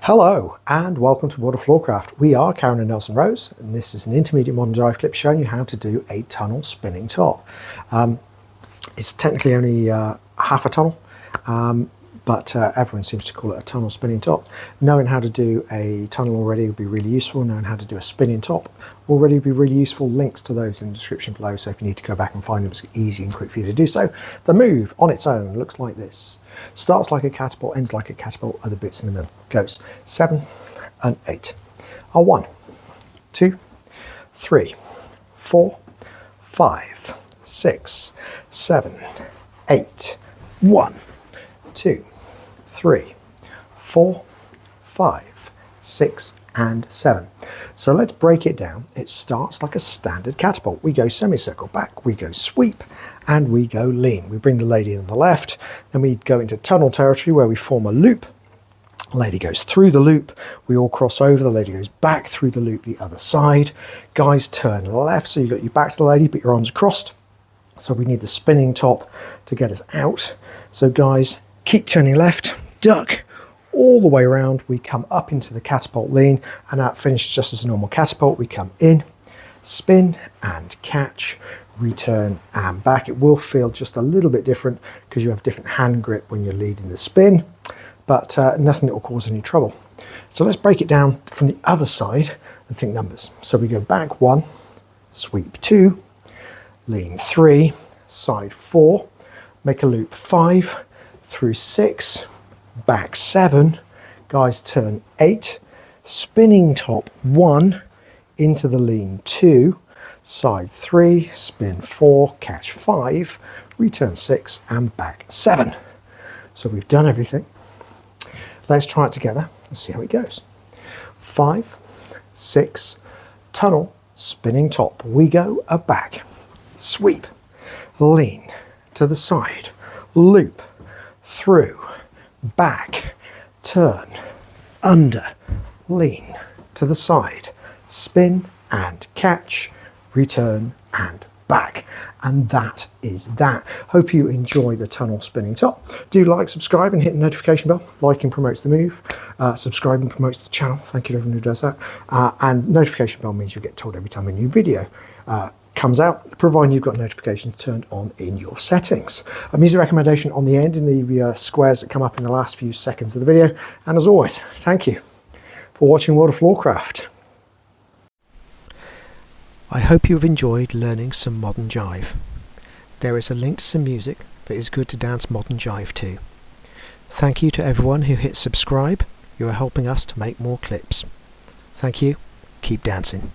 Hello and welcome to Water Floorcraft. We are Karen and Nelson Rose, and this is an Intermediate Modern Jive Clip showing you how to do a tunnel spinning top. It's technically only half a tunnel, but everyone seems to call it a tunnel spinning top. Knowing how to do a tunnel already would be really useful. Knowing how to do a spinning top already would be really useful. Links to those in the description below, so if you need to go back and find them, it's easy and quick for you to do so. The move on its own looks like this. Starts like a catapult, ends like a catapult, other bits in the middle. Goes 7 and 8. 1, 2, 3, 4, 5, 6, 7, 8. 1, 2, 3, 4, 5, 6, and 7. So let's break it down. It starts like a standard catapult. We go semicircle back, we go sweep, and we go lean. We bring the lady on the left, then we go into tunnel territory where we form a loop. The lady goes through the loop, we all cross over, the lady goes back through the loop the other side. Guys turn left, so you've got your back to the lady, but your arms are crossed. So we need the spinning top to get us out. So guys, keep turning left, duck, all the way around. We come up into the catapult lean, and that finishes just as a normal catapult. We come in, spin and catch, return and back. It will feel just a little bit different because you have different hand grip when you're leading the spin, but nothing that will cause any trouble. So let's break it down from the other side and think numbers. So we go back 1, sweep 2, lean 3, side 4, make a loop 5, through 6, back 7, guys turn 8, spinning top 1, into the lean 2, side 3, spin 4, catch 5, return 6, and back 7. So we've done everything. Let's try it together and see how it goes. 5, 6, tunnel, spinning top. We go a back, sweep, lean to the side, loop, through, back, turn, under, lean to the side, spin and catch, return and back. And that is that. Hope you enjoy the tunnel spinning top. Do like, subscribe and hit the notification bell. Liking promotes the move. Subscribing promotes the channel. Thank you to everyone who does that. And notification bell means you get told every time a new video comes out, providing you've got notifications turned on in your settings. A music recommendation on the end in the squares that come up in the last few seconds of the video. And as always, thank you for watching Water Floorcraft. I hope you've enjoyed learning some modern jive. There is a link to some music that is good to dance modern jive to. Thank you to everyone who hit subscribe. You are helping us to make more clips. Thank you. Keep dancing.